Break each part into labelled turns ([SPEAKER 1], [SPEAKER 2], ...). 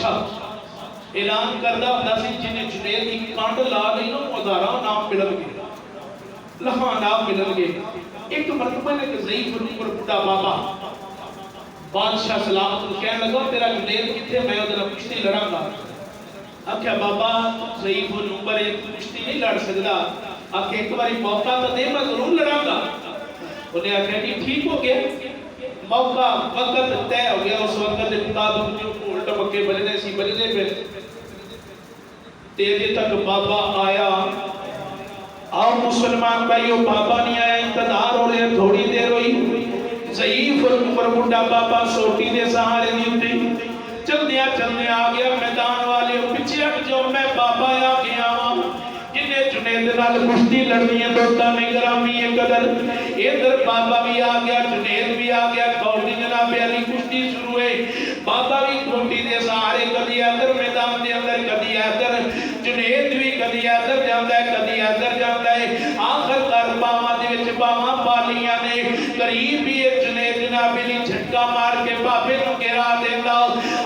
[SPEAKER 1] بادشاہ اعلان کردہ ہوتا سی جنہیں جنید کی کانڈ لا گئی نا مدارہ نام ملن گے لہاں نام ملن گے ایک مرتبہ نے کہ ضعیف پر بڑا بابا بادشاہ سلامت کو کہنے لگا تیرا جنید کتھے میں ادھر کشتی لڑاں گا آکھیا بابا ضعیف پر کشتی نہیں لڑ سکتا آکھیا ایک باری موقع تو دے میں ضرور لڑاں گا انہیں آکھیا کہ ٹھیک ہو گیا موقع وقت طے ہو گیا اس وقت مطابق جو الٹا مکے بجنے سی بجنے پہ تیرے تک بابا آیا آؤ مسلمان بھائیو بابا نہیں آیا انتظار ہو رہے تھوڑی دیر ہوئی ضعیف اور بڑھا بابا سوٹی دے سہارے نہیں ہوتی چلنے آ گیا میدان والے پیچھے ہٹ جو میں بابا آ گیا جنہیں جنید نال کشتی لڑنی ہے دوتا میں گرامی ہے قدر ادھر بابا بھی آ گیا جنید بھی آ گیا کوٹی جناب علی کشتی شروع ہے بابا بھی کوٹی دے سہارے کدی ادھر میدان دے اندر کدی ادھر جنید بھی کدی ادھر جاندا ہے کدی ادھر جاندا ہے آخر کار باواں دے وچ باواں پالیاں نے قریب ہی جنید جناب علی جھٹکا مار کے بابے نو گرا دیندا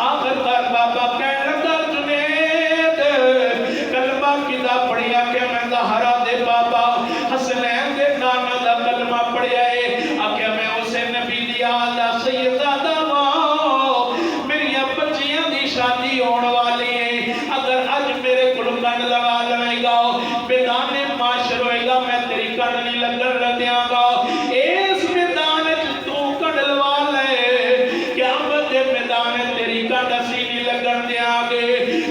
[SPEAKER 1] آخر کار بابا کہنے لگا جنید کلمہ کدا پڑھیا کہ میں زہرا دے بابا حسنین دے نانا دا کلمہ پڑھیا ہے آکھیا میں اسے نبی دی آلہ سیدہ ماں میری بچیاں دی شادی ہون والی ہے اگر اج میرے کول کن لگا لے گا میدان معاشر ہوئے گا میں تیری کن نہیں لگن دیاں گا اس میدان وچ تو کن لوا لے قیامت دے میدان تیری کن اسی نہیں لگن دیاں گے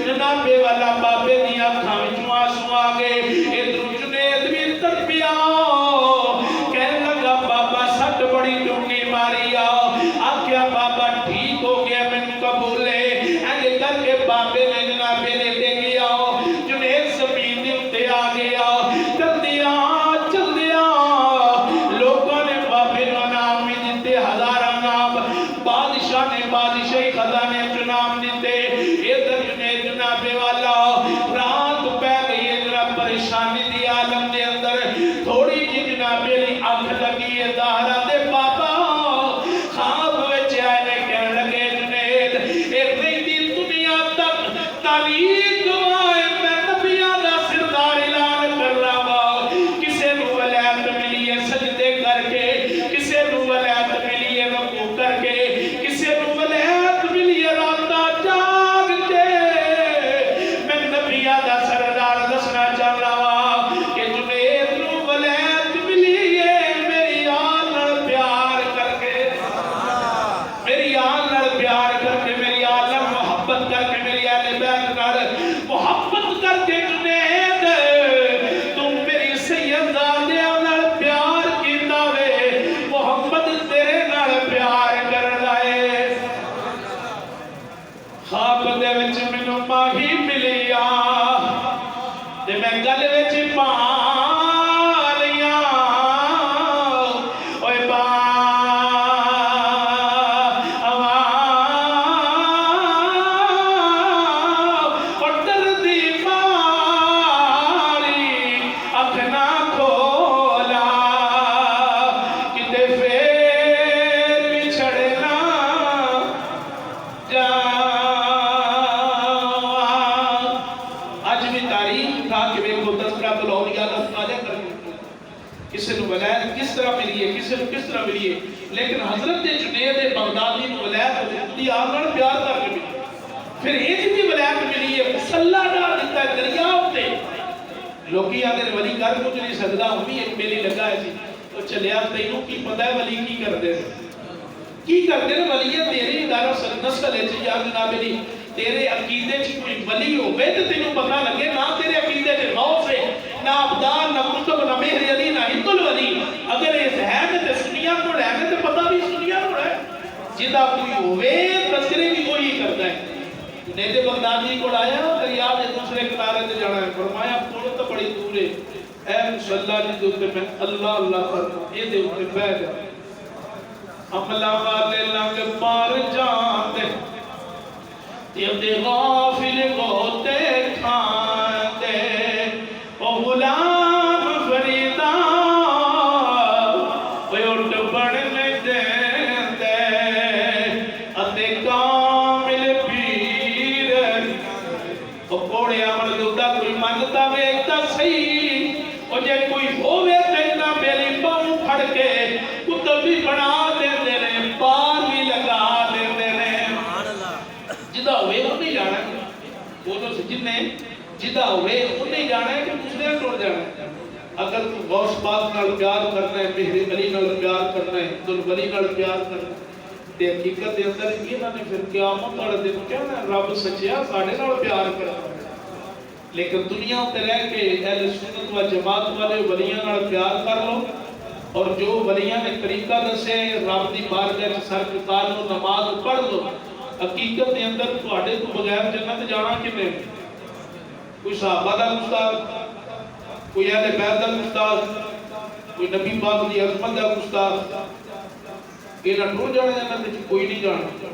[SPEAKER 1] جناب والا بابے دی اکھاں وچوں آنسو آ گئے ادھر جنید بھی تر پیا کہنے لگا بابا سٹ بڑی ڈونگی ماری آکھیا بابا ٹھیک ہو گیا میں قبول ہے ایسے کر کے بابے نے جناب نے دے گیا جنید زمین دے اتے آ گیا چل دیا لوگوں نے بابے نو نام بھی دیتے ہزارہ نام بادشاہ نے بادشاہی خزانے نام دیتے ادھر جنید جناب والا رات پہ گئی ہے جناب پریشانی دی عالم دے اندر تھوڑی جی جناب علی آنکھ لگی ہے زہرا دے بابا خواب وچ آئے نے کہنے لگے جنید ایک نہیں دی دنیا تک تاریخ گواہ میں نبیاں دا سردار اعلان کر رہا کسے نو ولایت ملی ہے سجدے کر کے کسے نو ولایت ملی ہے رکوع کر کے کسے نو ولایت ملی ہے راتاں جاگ کے میں نبیاں دا سردار دسنا چاہ رہا کہ جنید نو ولایت ملی ہے میری آل نال پیار کر کے میری آل نال پیار کر کے میری آل نال محبت کر کے میری اہل بیت نال محبت کر کے جنید تم میری سیدزادیاں نال پیار کیتا وے محمد تیرے نال پیار کردا ہے خواب دے وچ مینوں ماہی ملیا تے میں گل وچ پا لیاں اوئے با اور دردی ماری اکھ نہ کھولا کتے پھر بچھڑنا جا آج بھی تاریخ تھا کہ میں کو تذکرۃ الاولیاء لفظ کر کسی نے ولایت کس طرح ملی ہے کسی نے کس طرح ملی ہے لیکن حضرت جنید بغدادی نے ولایت خودی آگڑ پیار کر کے ملی پھر ایک بھی ولایت ملی ہے مسلح ڈال دیتا ہے دریاؤ تے لوگی آدھے ولی کر کچھ نہیں سکتا ہمیں ایک میلی لگا ہے سی تو چلیا تینوں کی پتہ ہے ولی کی کر دے کی کرتے ہیں ولی ہے تیرے ادارہ نسل ہے یا جناب علی تیرے عقیدے چ کوئی ولی ہو گئے تو تینوں پتہ لگے نہ تیرے عقیدے چ غوث ہے نہ ابدال نہ کتب نہ مہر علی نہ ہند الولی اگر اس ہے تے سنیا کو ہے تے پتہ بھی سنیا کو ہے جدا کوئی ہوے تذکرے بھی کوئی کرتا ہے جنید بغدادی کو آیا دریا دے دوسرے کنارے تے جانا ہے فرمایا تھوڑا تو بڑی دور ہے اے مصلی جی دے اوپر میں اللہ اللہ فرما اے دے اوپر بیٹھ جا عملہ والے لنگ پار جاندے تے غافل ہوتے کھاندے او غلام فریدا اوے اٹھ بڑھنے دیندے اتے کامل پیر کوئی مانتا ویکتا صحیح اور جے کوئی ہووے تینا میری باؤں پھڑ کے کتب بھی بنا دیندے نے پار بھی لگا دیندے نے جدا ہوئے وہ نہیں جانا ہے بولو سے جن نے جدا ہوئے وہ نہیں جانا ہے کہ دوسرے توڑ جانا ہے اگر تو غوث پاک نال پیار کرنا ہے مہر علی نال پیار کرنا ہے عبد الولی نال پیار کرنا ہے تے حقیقت دے اندر یہ نہ پھر قیامت والے دن کہنا رب سچیا ساڈے نال پیار کرنا لیکن دنیا تے رہ کے اہل سنت و جماعت والے ولیاں نال پیار کر لو اور جو ولیاں نے طریقہ دسے رب دی بارگاہ وچ سر جھکا لو نماز پڑھ لو حقیقت دے اندر تواڈے تو بغیر جنت جانا کنے کوئی صحابہ دا گستاخ کوئی اہل بیت دا گستاخ کوئی نبی پاک دی عظمت دا گستاخ یہ نہ ٹر جانے جنت وچ کوئی نہیں جانا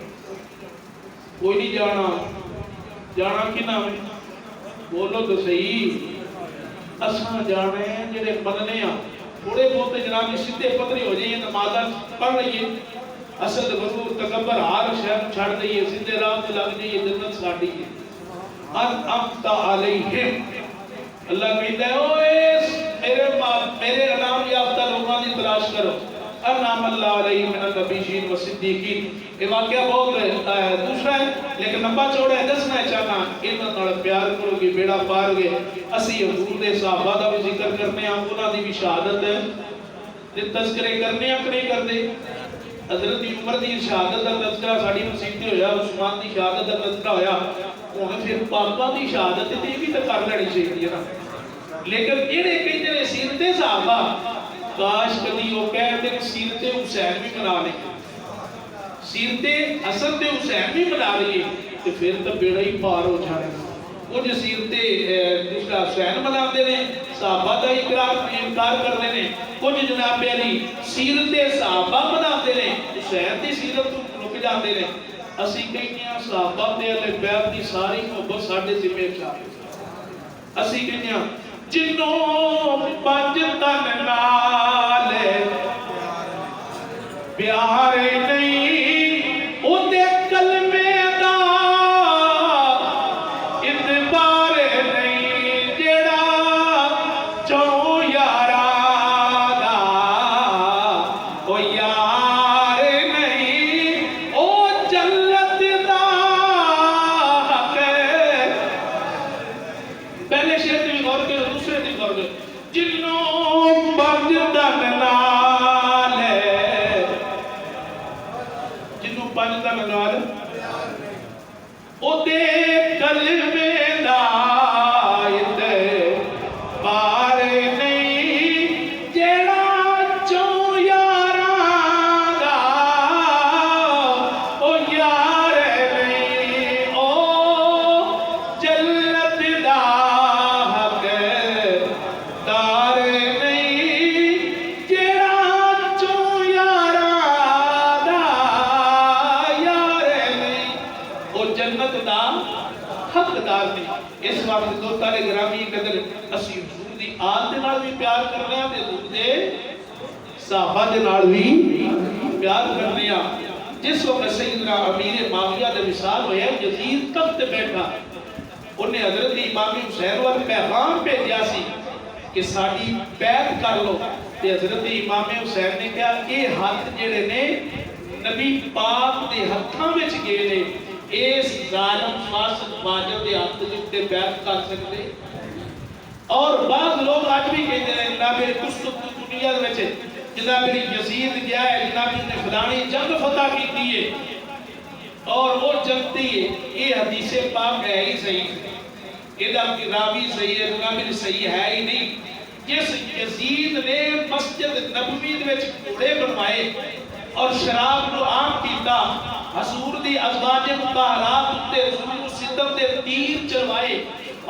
[SPEAKER 1] کوئی نہیں جانا جانا کی نام ہے بولو تو صحیح اساں جانے ہیں جڑے مننے ہاں تھوڑے بہت جناب جی سیدھے پتری ہو جائیے نمازاں پڑھ لئیے اسد غرور تکبر ہر شہر چھڑ دئیے سیدھے راہ تے لگ جائیے جنت ساڈی ہے ان انت علیہم اللہ کہتا ہے او میرے انعام یافتہ لوگوں کی تلاش کرو انعام اللہ علیہ من النبیین و صدیقین یہ واقعہ بہت دوسرا ہے لیکن لمبا چوڑا ہے دسنا چاہنا انہاں نال پیار کرو گے بیڑا پار گے اسی حضور دے صحابہ دا بھی ذکر کرنے ہاں انہاں دی بھی شہادت ہے تے تذکرے کرنے ہاں کہ نہیں کرتے حضرت عمر دی شہادت دا تذکرہ ساڈی مسجد تے ہویا عثمان دی شہادت دا تذکرہ ہویا ہن پھر پاپا دی شہادت تے بھی تے کر لینی چاہیے نا لیکن جڑے کہندے نے سیرت صحابہ کاش کبھی وہ کہتے ہیں سیرت حسین بھی بنا لیں سیرت حسن تے حسین بھی بنا لیے تو پھر تو بیڑا ہی پار ہو جائے کچھ سیرت دوسرا حسین بنا دے رہے صحابہ دا انکار کر رہے ہیں کچھ جناب علی سیرت صحابہ بنا دے رہے حسین دی سیرت رک جاتے ہیں اسی کہتے ہیں صحابہ دے اہل بیت دی ساری محبت ساڈے ذمہ چاہیے اسی کہتے ہیں جنوں پنج تن نال پیار نہیں اودے کلمے دا اعتبار نہیں جڑا چوں یاراں دا او یار نہیں او جنت دا حق پہلے شعر تے غور کرو دوسرے تے غور کرو جنوں پنج تن نال جنوں پنج تن نال او دے کلمے دا اعتبار نہیں جڑا چوں یاراں دا او یار نہیں او جنت دا حق دار نہیں جڑا چوں یاراں دا یار نہیں او جنت دا حقدار نہیں اس وقت دوستاں گرامی قدر اسی حضور دی آل دے نال بھی پیار کرنے ہاں تے حضور دے صحابہ دے نال بھی پیار کرنے ہاں جس وقت سیدنا امیر معاویہ دے مثال ہویا یزید تخت بیٹھا انہیں حضرت امام حسین وال پیغام بھیجا سی کہ ساڈی بیعت کر لو تے حضرت امام حسین نے کہا اے ہاتھ جڑے نے نبی پاک دے ہتھاں وچ گئے نے اس ظالم فاسد فاجر دے ہاتھ تے بیعت کر سکتے اور بعض لوگ آج بھی کہتے ہیں جناب کچھ دنیا وچ جناب یزید گیا ہے جناب نے فلانی جنگ فتح کی ہے اور وہ جنگتی ہے یہ حدیث پاک ہے ہی صحیح یہ راوی صحیح ہے جناب صحیح ہے ہی نہیں جس یزید نے مسجد نبوی وچ گھوڑے بنوائے اور شراب کو عام کیتا حضور دی ازواج مطہرات تے ظلم و ستم دے تیر چلوائے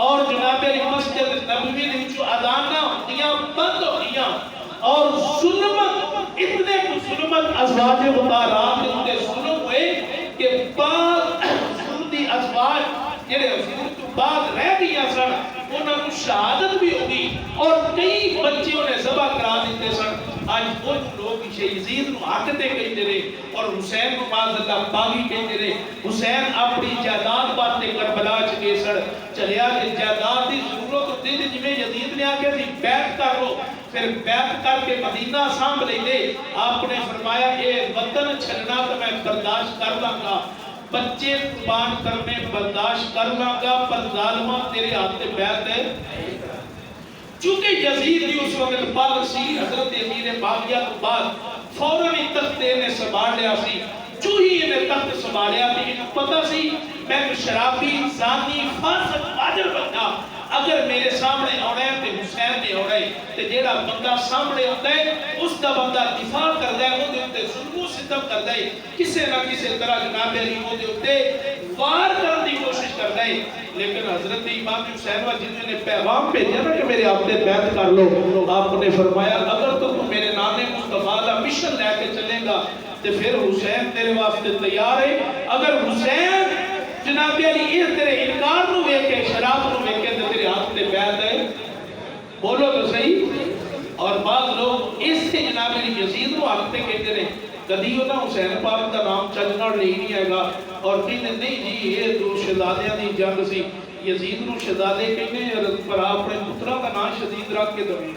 [SPEAKER 1] اور جناب مسجد نبوی دے وچوں اذاناں ہوندیاں بند ہوئیاں اور ظلمت اتنے ظلمت ازواج مطہرات تے ظلم ہوئے کہ بعض حضور دی ازواج جڑے حضور تو بعد رہ گیا سن انہاں کو شہادت بھی ہوگی اور کئی بچے انہیں ذبح کرا دیتے سن آج وہ لوگ یزید نو حق تے کہتے رہے اور حسین کو معاذ اللہ باغی کہتے رہے حسین اپنی جائیداد بات تے کربلا چ گئے سن چلیا کہ جائیداد دی ضرورت جی یزید نے آکے دی بیعت کر لو، پھر بیعت کر کے مدینہ سانبھ لے لے، آپ نے فرمایا اے وطن چھڑنا تو میں برداشت کر لوں گا، بچے قربان کرنے برداشت کر لوں گا، پر ظالمہ تیرے ہاتھ میں بیعت ہے۔ چونکہ یزید بھی اس وقت پال سی، حضرت امیر معاویہ کے بعد فوراً ہی تخت نے سنبھال لیا سی، جو ہی انہیں تخت سنبھالیا تھی انہیں پتہ سی میں شرابی زانی فاسق فاجر بندہ، اگر میرے سامنے آنا ہے تو حسین نے آنا ہے، تو جیڑا بندہ سامنے آتا ہے اس کا بندہ دفاع کر دے، وہ دے ظلم و ستم کر دے، کسی نہ کسی طرح جناب علی وہ دے وار کرنے کی کوشش کر دے۔ لیکن حضرت امام حسین و جنہوں نے پیغام بھیجا نا کہ میرے آپ نے بیعت کر لو، آپ نے فرمایا اگر تو میرے نانے مصطفیٰ کا مشن لے کے چلے گا تو پھر حسین تیرے واسطے تیار ہے، اگر حسین جناب علی یہ تیرے انکار نو ویکھے شراب نو ویکھے تو تیرے ہاتھ تے بیعت ہے، بولو تو صحیح۔ اور بعض لوگ اس سے جناب علی یزید نو ہاتھ تے کہتے ہیں کدی ہونا حسین پاک کا نام چلنا نہیں آئے گا، اور کہتے نہیں جی یہ تو شہزادیاں دی جنگ سی، یزید نو شہزادے کہنے پر اپنے پترا کا نام شدید رکھ کے دوئے،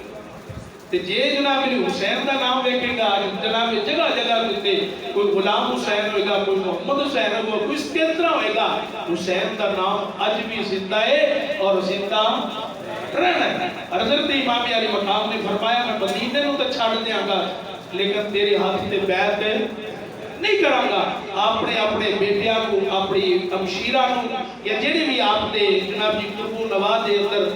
[SPEAKER 1] تے جے جناب علی حسین کا نام دیکھے گا جناب جگہ جگہ دیتے کوئی غلام حسین ہوئے گا، کوئی محمد حسین ہوگا، کوئی اس کے طرح ہوئے گا، حسین کا نام آج بھی زندہ ہے اور زندہ رہنا ہے۔ حضرت امام علی مقام نے فرمایا میں مدینے نو تو چھاڑ دیاں گا لیکن تیرے ہاتھ تے بیعت نہیں کراں گا، اپنے بیٹیاں کو اپنی امشیرہ نو یا جڑے بھی آپ نے جناب جی قربو نواز دے اندر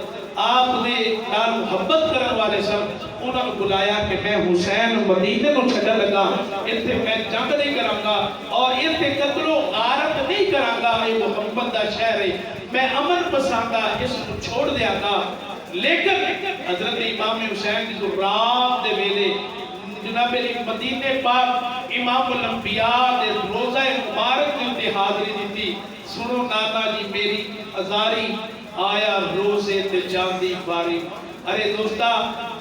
[SPEAKER 1] آپ نے نال محبت کرن والے سب انہوں نے بلایا کہ میں حسین مدینے کو چھڑا لگا، اتنے میں جنگ نہیں کراں گا اور اتنے قتل و غارت نہیں کراں گا، یہ محمد دا شہر ہے، میں امن پسندہ اس کو چھوڑ دیا گا۔ لیکن حضرت امام حسین کی جو رات دے ویلے جناب علی مدینے پاک امام الانبیاء دے روزہ مبارک کی حاضری دیتی، سنو نانا جی میری ازاری آیا روزے تے چاندی باری۔ ارے دوستا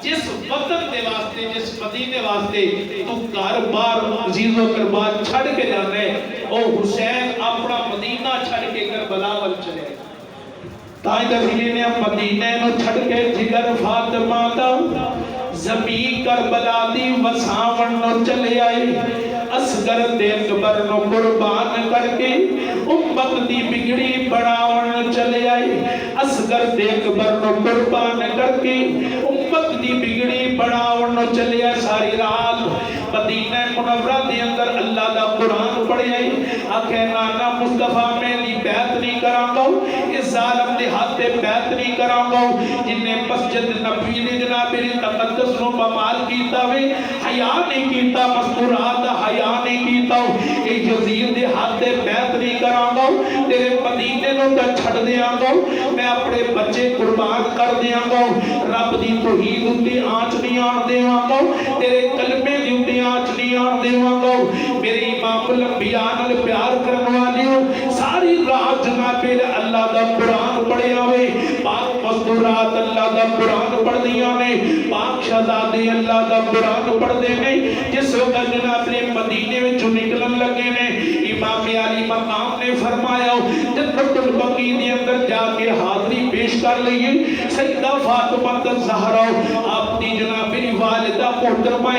[SPEAKER 1] جس وطن دے واسطے جس مدینے واسطے تو گھر بار عزیز و قربان چھڑ کے جانے، او حسین اپنا مدینہ چھڑ کے کربلا ول چلے، تائیں دفیلے نے مدینے نو چھڑ کے جگر فاطمہ دا زمین کربلا دی وساون نو چلے آئے، اصغر تے اکبر نو قربان کر کے امت دی بگڑی بڑھاون چلے آئے، اصغر تے اکبر نو قربان کر کے امت دی بگڑی بڑھاون چلے آئے۔ ساری رات مدینہ منورہ دے اندر اللہ دا قرآن پڑھے آئے، آکھے نانا مصطفیٰ میں دی بیعت نہیں کراں گا، اس ظالم دے ہاتھ دے بیعت نہیں کراں گا، جنہیں مسجد نبی نے جناب میری تقدس نو بمال کیتا ہوئے حیاء نہیں کیتا، مستورات حیاء نہیں کیتا، اے یزید دے ہاتھ دے بیعت نہیں کراں گا، تیرے مدینے نو تا چھڑ دیاں گا، میں اپنے بچے قربان کر دیاں گا، رب دی توحید اندی آنچ نہیں آن دیاں گا، تیرے کلمے دی اندی آنچ نہیں آن دیاں گا، میری امام الانبیاء نال پیار کرنے والیوں ساری رات جناب اللہ دا قرآن پڑھے ہوئے، پاک مستورات اللہ دا قرآن پڑھ دیا نے، پاک شہزادے اللہ دا قرآن پڑھ دے نے، جس وقت جناب مدینے میں جو نکلن لگے نے امام علی مقام نے فرمایا جنت البقیع دے اندر جا کے حاضری پیش کر لئیے، سیدہ فاطمہ الزہرا آپ دی جناب والدہ محترمہ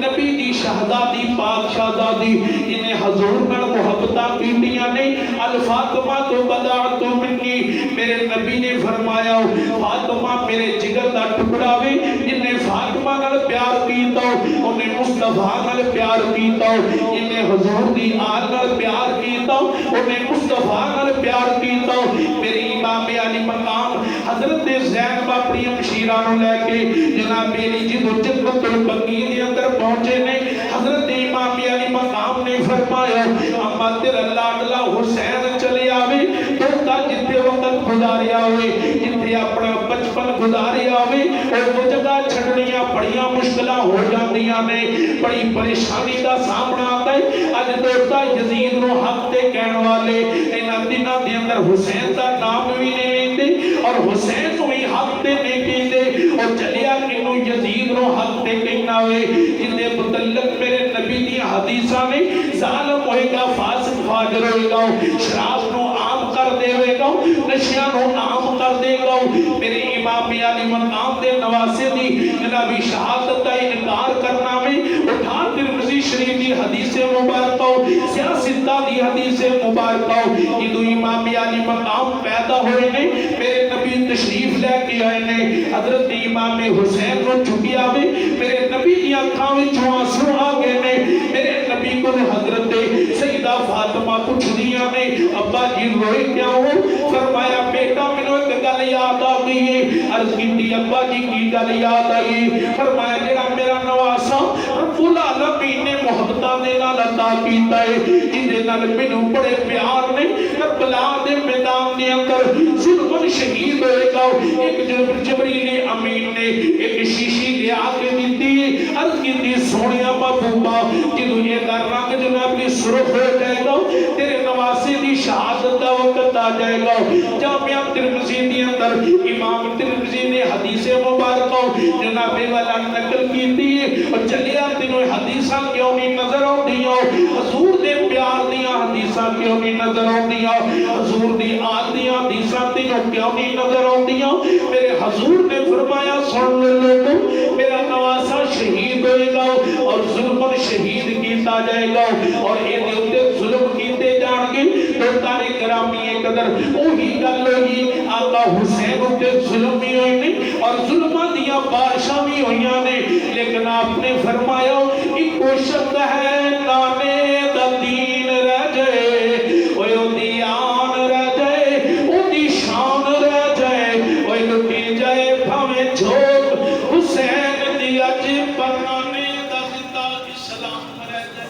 [SPEAKER 1] نبی دی شہزادی پاک شہزادی جنہیں حضور نال محبتہ کیتیاں نے، الفاطمہ تو بدعت منی، میرے نبی نے فرمایا فاطمہ میرے جگر دا ٹکڑا وے، جنہیں فاطمہ نال پیار کیتا انہیں مصطفیٰ نال پیار کیتا، جنہیں حضور دی آل نال پیار کیتا انہیں مصطفیٰ نال پیار کیتا۔ میری امام علی مقام حضرت زینب اپنی امشیرہ نو لے کے جناب میری جدو جنت البقیع دے اندر پہنچے نے، حضرت امام علی مقام نے فرمایا اما تیرا لاڈلا حسین چلے آوے تو تا جتے وقت گزاریا ہوئے، جتے اپنا بچپن گزاریا ہوئے، اور وہ جگہ چھڑنیاں بڑیاں مشکلہ ہو جاندیاں نے، بڑی پریشانی دا سامنا آتا ہے۔ آج دوستا یزید نو حق تے کہن والے انہاں دنوں دے اندر حسین دا نام بھی نہیں لیندے اور حسین کو ہی حق تے نہیں کہندے، اور چلیا کنو یزید نو حق تے کہنا ہوئے، جندے متعلق میرے نبی دی حدیثہ نے ظالم ہوئے گا، فاسق فاجر ہوئے گا، شراب نو عام کر دے ہوئے گا، نشیاں نو عام کر دے گا میرے امام علی مقام دے نواسے دی جنابی شہادت دا انکار کرنا میں اٹھا ترمذی شریف دی حدیث مبارکہ سیاستہ دی حدیث مبارکہ یہ دو امام علی مقام پیدا ہوئے نے میرے نبی تشریف لے کے آئے نے حضرت امام حسین کو چھٹی آوے میرے نبی کی آنکھاں میں آنسو آ گئے نے میرے نبی کو حضرت سیدہ فاطمہ پوچھ دیا نے ابا جی روئے کیا ہو فرمایا بیٹا میں نے ایک گل یاد آ گئی ہے عرض کی ابا جی کی گل یاد آئی فرمایا جڑا میرا نواسا رب العالمین نے محبتاں دے نال عطا کیتا ہے جن دے نال مینوں بڑے پیار نے کربلا دے میدان دے اندر ظلم شہید ہوئے گا ایک جبریل امین نے ایک شیشی لے آ کے دیتی عرض کی سونیا محبوبہ جدوں یہ کا رنگ جناب کی سرخ ہو جائے گا تیرے نواسے دی شہادت دا وقت آ جائے گا جامعہ ترمذی دی اندر امام ترمذی نے حدیث مبارکہ جناب والا نقل کیتی اور چلیا تینوں حدیثاں کیوں نہیں نظر آندیاں حضور دے پیار دیاں حدیثاں کیوں نہیں نظر آندیاں حضور دی آل دیاں حدیثاں تینوں کیوں نہیں نظر آندیاں میرے حضور نے فرمایا سن لوگوں میرا نواسا شہید ہوئے گا اور ظلم شہید کیتا جائے گا اور یہ دیوتے ظلم کیتے جان گے تو تارے کرامی قدر وہی گل ہوئی آقا حسین اتے ظلم بھی ہوئی نہیں اور ظلمہ دیا بادشاہ بھی ہوئیاں نے لیکن آپ نے فرمایا ایک شک ہے لانے دا دین رہ جائے وہ دیان رہ جائے وہ دی شان رہ جائے وہ لٹی جائے بھامے جھوٹ حسین دی عجب بنانے دا زندہ اسلام رہ جائے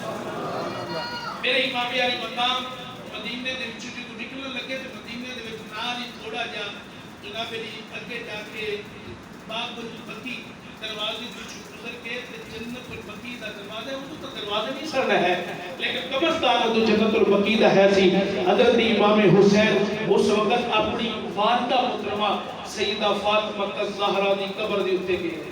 [SPEAKER 1] میرے امام علی مقام مدینے دے وچوں جو نکلن لگے تے مدینے دے وچ نال ہی تھوڑا جا جناب علی اگے جا کے باب البقیع دروازے وچ گزر کے تے جنت البقیع دا دروازہ ہے وہ تو دروازہ نہیں سرنا ہے لیکن قبرستان تو جنت البقیع دا ہے سی حضرت امام حسین اس وقت اپنی والدہ محترمہ سیدہ فاطمہ الزہرا دی قبر دے اوتے گئے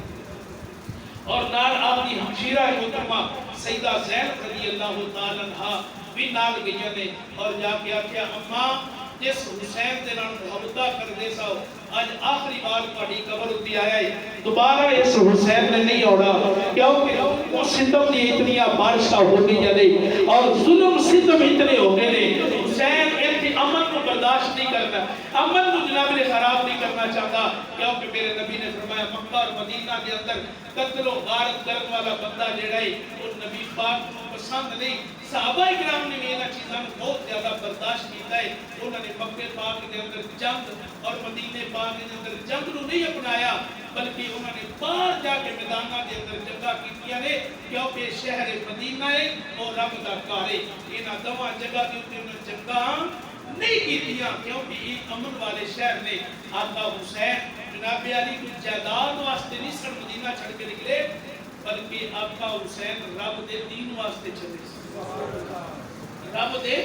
[SPEAKER 1] اور نال آپ کی ہمشیرہ محترمہ سیدہ زینب رضی اللہ تعالی عنہا بھی نال گئیاں نے اور جا کے آکھیا اماں جس حسین دے نال محبتہ کر دے ساو آج آخری بار پڑی قبر اتی آیا ہے دوبارہ اس حسین نے نہیں اوڑا کیونکہ وہ ستم دی اتنی بارشہ ہو گئی جلے اور ظلم ستم اتنے ہو گئے نے حسین ایک امن کو برداشت نہیں کرنا امن کو جناب نے خراب نہیں کرنا چاہتا کیونکہ میرے نبی نے فرمایا مکہ اور مدینہ کے اندر قتل و غارت کرنے والا بندہ جڑا ہے وہ نبی پاک کو پسند نہیں صحابہ اکرام نے یہ چیزاں بہت زیادہ برداشت کیتا ہے انہوں نے مکہ پاک کے اندر جنگ اور مدینے پاک کے اندر جنگ نو نہیں اپنایا بلکہ انہوں نے باہر جا کے میدانہ کے اندر جنگاں کیتیاں نے کیونکہ شہر مدینہ ہے اور رب دا گھر ہے انہاں دواں جگہ کے اوپر انہوں جنگاں نہیں کیتیاں کیونکہ یہ امن والے شہر نے آقا حسین جناب علی کو جائیداد واسطے نہیں سر مدینہ چھڑ کے نکلے بلکہ آقا حسین رب دے دین واسطے چلے رب دے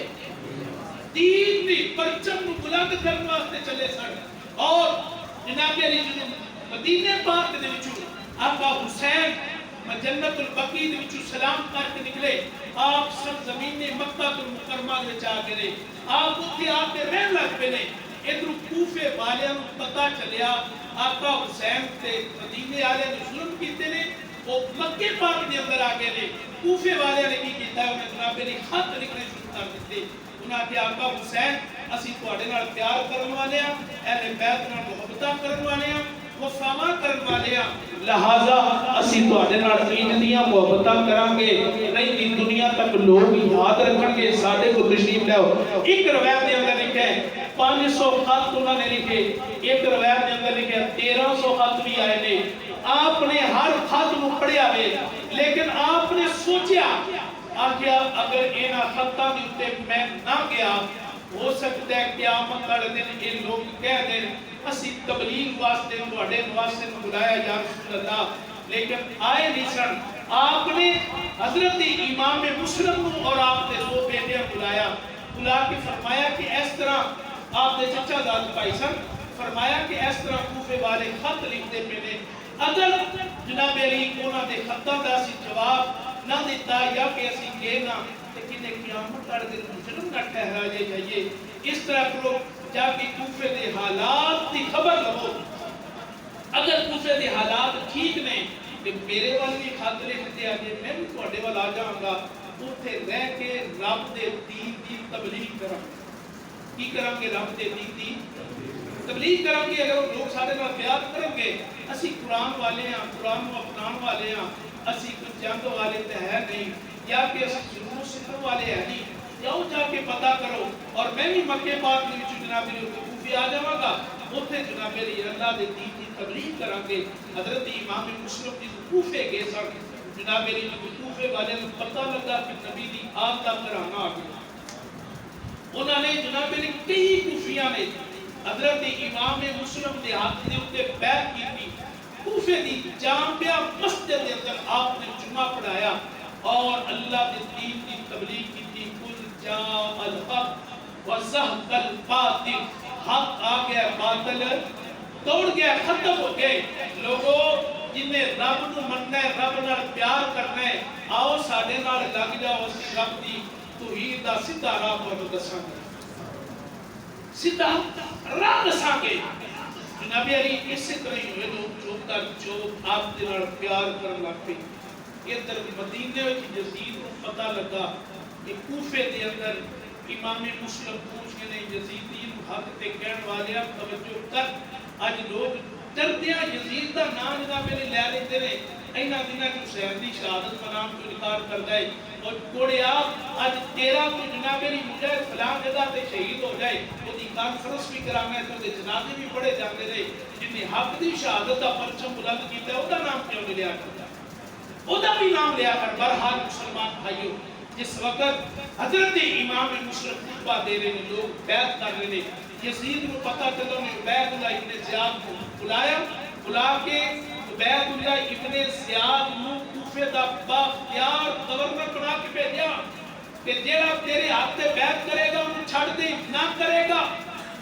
[SPEAKER 1] دین دی پرچم کو بلند کرنے واسطے چلے سن اور جناب علی جو مدینے پاک دے وچوں آقا حسین جنت البقیع دے وچوں سلام کر کے نکلے آپ سب زمین مکہ المکرمہ دے جا کے آپ اوتھے آ کے رہن لگ پے نے ادھر کوفے والیاں نوں پتہ چلیا آقا حسین تے مدینے والے نے ظلم کیتے نے وہ مکے پاک دے اندر آ گئے نے کوفے والے نے کی کیتا ہے انہاں جناب علی خط لکھنے شروع کر دتے انہاں کہ آقا حسین اسی تواڈے نال پیار کرن والے ہاں اہل بیت نال محبتاں کرن والے ہاں وفا کرن والے ہاں لہذا اسی تواڈے نال انج دیاں محبتاں کران گے نہیں دی دنیا تک لوگ یاد رکھن گے ساڈے کو تشریف لے آؤ ایک روایت دے اندر لکھا ہے 500 خط انہوں نے لکھے ایک روایت دے اندر لکھا 1300 خط بھی آئے نے آپ نے ہر خط کو پڑھیا ہے لیکن آپ نے سوچیا آخیا اگر اینا خطاں دے اوتے میں نہ گیا ہو سکتا ہے قیامت والے دن یہ لوگ کہہ دیں اسی تبلیغ واسطے تواڈے واسطے بلایا یا رسول اللہ لیکن آئے نہیں سن آپ نے حضرت امام مسلم اور آپ نے دو بیٹے بلایا بلا کے فرمایا کہ اس طرح آپ نے چچا داد بھائی سن فرمایا کہ اس طرح کوفے والے خط لکھتے پے نے اگر جناب علی انہاں دے خطاں دا اسی جواب نہ دیتا یا کہ اسی کہے نہ تے کنے قیامت والے دن ظلم نہ ٹھہرا جائے اس طرح کرو جا کے کوفے دے حالات دی خبر لو. اگر کوفے دے حالات ٹھیک نے کہ میرے وال بھی خط لکھ دیا جے میں بھی تواڈے وال آ جاواں گا اوتھے رہ کے رب دے دین دی تبلیغ کراں. کی کراں گے؟ رب دے دین دی تبلیغ کریں گے. اگر لوگ سارے نال پیار کریں گے اسی قرآن والے ہیں, قرآن کو اپنان والے ہیں, اسی کچھ جنگ والے تے ہے نہیں, یا کہ اسی ضرور سکھن والے ہے نہیں. جاؤ جا کے پتہ کرو. اور میں بھی مکے پاک دے وچ جناب علی کوفے آ جاواں گا, اوتھے جناب علی اللہ دے دین دی تبلیغ کریں گے. حضرت امام مسلم دی کوفے گئے سن. جناب علی کوفے والے نوں پتہ لگا کہ نبی دی آپ دا گھرانہ آ گیا. انہوں نے جناب علی کئی کوفیاں نے حضرت امام مسلم دے ہاتھ دے اوتے بیعت کیتی. کوفے دی جامع مسجد دے اندر آپ نے جمعہ پڑھایا اور اللہ دے دین دی تبلیغ کیتی. قل جاء الحق وزهق الباطل, حق آ گیا, باطل توڑ گیا, ختم ہو گئے. لوگوں جنہیں رب نو مننا ہے, رب نال پیار کرنا ہے, آؤ ساڈے نال لگ جاؤ. اس رب دی توحید دا سیدھا راہ تانوں دساں گے, سیدھا راہ دساں گے. جناب علی اسی طرح ہی ہوئے لوگ جو آپ دے نال پیار کرن لگ پے. ادھر مدینے وچ یزید نوں پتہ لگا کہ کوفے دے اندر امام مسلم پوچھ کے نے یزیدی حق تے کہن والے توجہ کر. اج لوگ ڈردیاں یزید دا نام جناب علی لے لیندے نے. انہاں دناں کہ حسین دی شہادت منام کو انکار کردا ہے اور کوڑیا اج 13 کو جناب علی مجاہد فلاں جگہ تے شہید ہو جائے اودی کانفرنس بھی کرانا ہے تے اودے جنازے بھی پڑھے جاندے نے. جن حق دی شہادت دا پرچم بلند کیتا ہے اودا نام کیوں نہیں لیا کردا؟ اودا بھی نام لیا کر. بہرحال مسلمان بھائیو, جس وقت حضرت امام مسلم خطبہ دے رہے ہیں, لوگ بیعت کر رہے ہیں, یزید کو پتہ چلا نے عبید اللہ ابن زیاد کو بلایا. بلا کے عبید اللہ ابن زیاد نو کوفے دا بااختیار گورنر بنا کے بھیجا کہ جیڑا تیرے ہاتھ تے بیعت کرے گا انہوں چھڑ دے, نہ کرے گا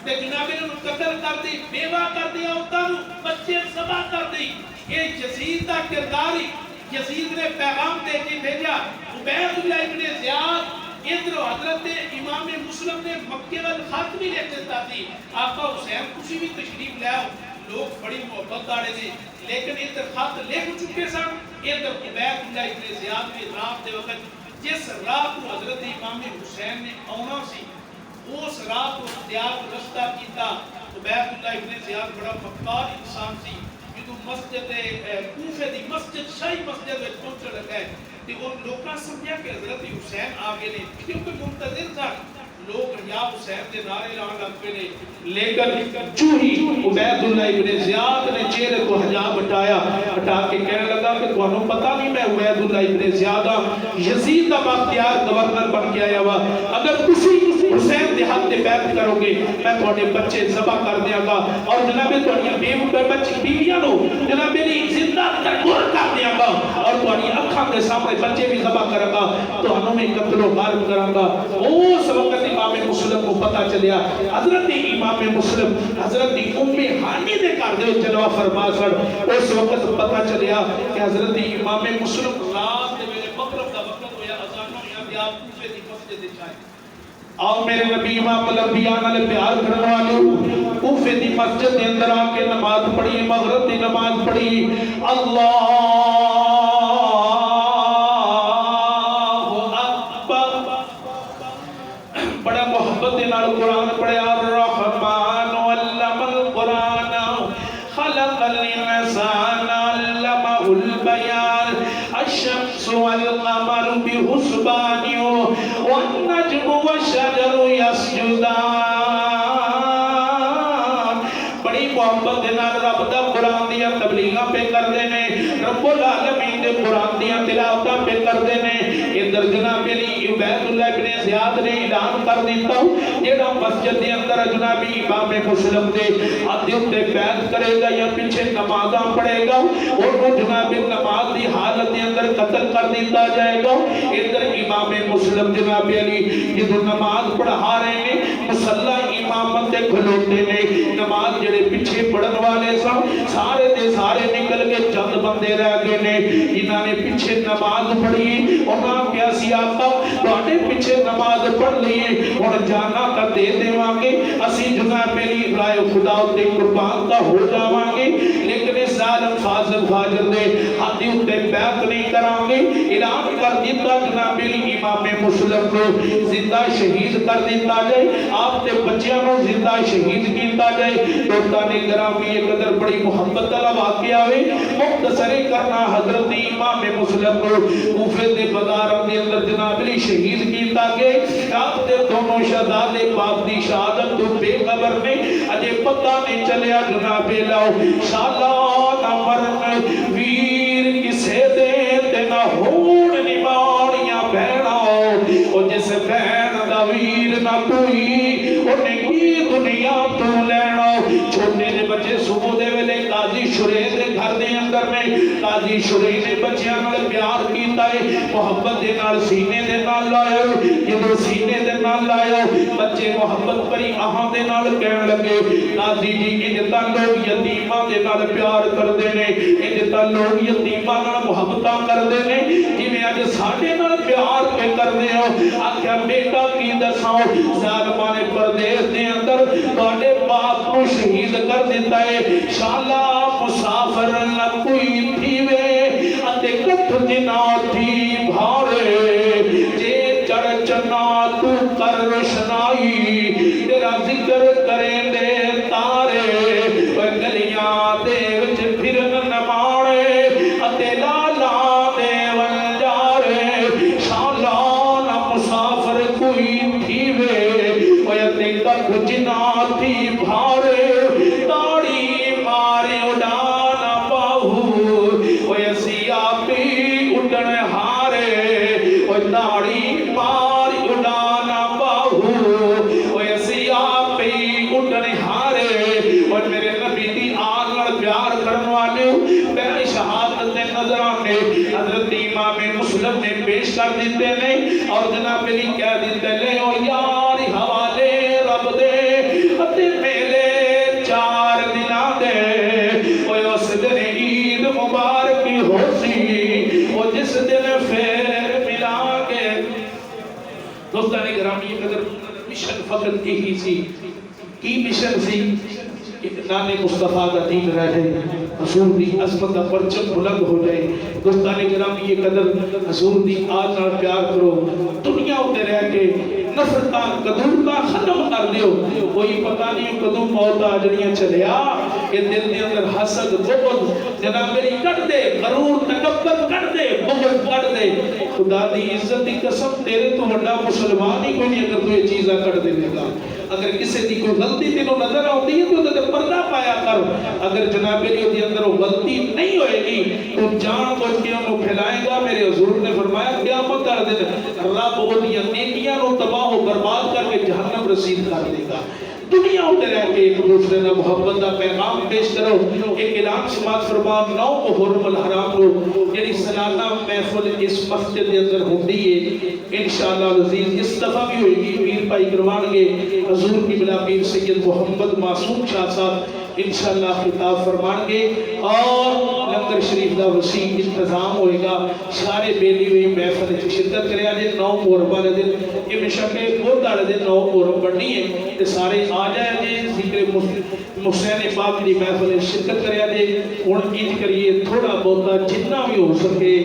[SPEAKER 1] تے جناب انہوں قتل کر دی, بیوہ کر دیا, عورتاں نوں بچے ذبح کر دی. یہ یزید دا کردار ہی. یزید نے پیغام دے کے بھیجا. عبید اللہ ابن زیاد ادھر حضرت امام مسلم نے مکے وال خط بھی لے دیتا تھی, آقا حسین کسی بھی تشریف لے آؤ. لوگ بڑی محبت داڑے نے, لیکن ادھر خط لکھ چکے سن. ادھر عبید اللہ ابن زیاد نے رات دے وقت جس رات کو حضرت امام حسین نے آنا سی اس رات کو اختیار رستہ کیتا. عبید اللہ ابن زیاد بڑا مکار انسان سی. جدو مسجد کوفے دی مسجد شاہی مسجد وچ پہنچ لگا ہے تے ان لوکاں سمجھیا کہ حضرت حسین آ گئے نے, کیونکہ منتظر تھا. لوگ یا حسین دے نعرے لانے لگ پے نے, لیکن جو ہی عبید اللہ ابن زیاد نے چہرے کو حجاب ہٹایا, ہٹا کے کہنے لگا کہ تانوں پتہ نہیں میں عبید اللہ ابن زیاد ہاں, یزید دا بااختیار گورنر بن کے آیا وا. اگر تسی حسین دے حق تے بیعت کرو گے میں تواڈے بچے ذبح کر دیاں گا اور جناب تواڈیاں بچی بیویاں نو جناب میری زندہ تکور کر دیاں گا اور تواڈی اکھاں دے سامنے بچے بھی ذبح کروں گا, تانوں میں قتل و غارت کراں گا. اس وقت امام مسلم کو پتہ چلیا. حضرت امام مسلم حضرت ام ہانی دے گھر دے جلوہ فرما سن. اس وقت پتہ چلیا کہ حضرت امام مسلم رات دے ویلے مغرب دا وقت ہویا, اذان ہویا تے آپ کوفے دی مسجد وچ آئے. آؤ میرے نبی امام الانبیاء نال پیار کرنے والے کوفے دی مسجد دے اندر آ کے نماز پڑھی, مغرب دی نماز پڑھی. اللہ قرآن پڑھے. الرحمن علم القرآن خلق الانسان علمہ البیان الشمس والقمر بحسبان والنجم والشجر یسجدان. بڑی محبت دے نال رب دا قرآن دیا تبلیغاں پہ کر دینے, رب العالمین دے قرآن دیا تلاوتاں پہ کر دینے. ادھر جناب علی عبید اللہ ابن زیاد نے اعلان کر دیتا ہوں جیڑا مسجد دے اندر جناب امام مسلم دے آدھے تے بیعت کرے گا یا پیچھے نمازاں پڑھے گا اور وہ جناب نماز دی حالت دے اندر قتل کر دیتا جائے گا. ادھر امام مسلم جناب علی جدو نماز پڑھا رہے ہیں مصلی امامت تے کھلوتے نے نماز جڑے پیچھے پڑھن والے سن سارے دے سارے نکل کے چند بندے رہ گئے نے انہاں نے پیچھے نماز پڑھی انہاں کیا سی آقا تواڈے پیچھے نماز پڑھ لی ہن جانا تا دے دیواں گے اسی جناب علی رائے خدا تے قربان کا ہو جاواں گے لیکن اس ظالم فاضل فاجر دے ہاتھ تے بیعت نہیں کران گے اعلان کر دیتا جناب علی امام مسلم کو زندہ شہید کر دیتا جائے آپ تے بچیاں کو زندہ شہید کیتا جائے دوستان گرامی یہ قدر بڑی محبت والا واقعہ ہے مختصر کرنا حضرت امام مسلم کو کوفے دے بازاراں دے اندر جناب علی شہید کیتا گئے آپ تے دونوں شہزادے پاک دی شہادت تو بے خبر نے اجے پتہ نہیں چلیا جناب علی شالا نہ مرن ویر کسے دے تے نہ ہون نباڑیاں بہنا او جس بہن دا ویر نہ کوئی انہیں کی دنیا تو لینا چھوٹے نے بچے صبح دے ویلے قاضی شریح دے گھر دے اندر میں قاضی شریح نے بچیاں نال پیار کیتا ہے محبت دے نال سینے دے نال لایا جدو سینے دے نال لایا بچے محبت پری آہاں دے نال کہن لگے قاضی جی انجتا لوگ یتیماں دے نال پیار کر دے نے انجتا لوگ یتیماں نال محبتاں کر دے نے جی میں آج ساڑھے نال پیار کے کر دے ہو آکھیا بیٹا کی دساؤ ظالمان پردیس دے اندر باڑے باپ کو شہید کر دیتا ہے شالا مسافر نہ کوئی تھیوے اتے کٹھ جنا تھی بھارے جے چرچنا تو کر روشنائی تیرا ذکر کریں دے تارے گلیاں دے وچ پھرن نمانے اتے لالا دے ونجارے شالا نہ مسافر کوئی تھیوے اتے کٹھ جنا تھی بھارے تاڑی مارے اڈانا باہو ایسی آپی اڈن ہارے تاڑی ماری اڈانا باہو ایسی آپی اڈن ہارے اور میرے نبی دی آنگڑ پیار کرنے والے میرے شہادت نے نظر آنے حضرت امام مسلم نے پیش کر دیتے نہیں اور جناب علی کہہ دیتے لے او یاری حوالے رب دے اتے میلے چار دنا دے اوہ اس دن عید مبارکی ہو سی وہ جس دن پھر ملا گے دوستان گرامی یہ قدر مشن فقط یہی سی کی مشن سی نام مصطفیٰ کا دین رہ جائے حضور دی عظمت کا پرچم بلند ہو جائے دوستان گرامی یہ قدر حضور دی آج نال پیار کرو دنیا ہوتے رہ کے نفرتاں قدورتاں ختم کر دیو کوئی پتہ نہیں کدوں موت آ جڑیاں چلیا کہ دل دے اندر حسد بغض جناب میری کٹ دے غرور تکبر کٹ دے بغض کٹ دے خدا دی عزت دی قسم تیرے تو بڑا مسلمان ہی کوئی نہیں اگر تو یہ چیزاں کٹ دے گا اگر کسی دی کوئی غلطی تینوں نظر آتی ہے تو تے پردہ پایا کر اگر جناب علی دے اندر وہ غلطی نہیں ہوئے گی تو جان بوجھ کے انہوں پھیلائے گا میرے حضور نے فرمایا قیامت والے دن رب وہ نیکیاں نو تباہ و برباد کر کے جہنم رسید کر دے گا دنیا ہوتے رہ کے ایک دوسرے نے محبت کا پیغام پیش کرو ایک اعلان سماعت فرما 9 محرم الحرام کو یعنی سالانہ محفل اس مسجد کے اندر ہوتی ہے انشاءاللہ العزیز اس دفعہ بھی ہوئے گی پیر بھائی کروان گے حضور کی بلا پیر سید محمد معصوم شاہ صاحب انشاءاللہ خطاب فرمان گے اور لنگر شریف دا وسیع انتظام ہوئے گا سارے بیلی ہوئی محفل کی شرکت کرے آجے 9 محرم والے دن یہ مشکل بہت آڑے دن 9 محرم بڑھنی ہے کہ سارے آ جائے جے ذکر محسین پاک دی محفل شرکت کرے آجے ان کی کریے تھوڑا بہتا جتنا بھی ہو سکے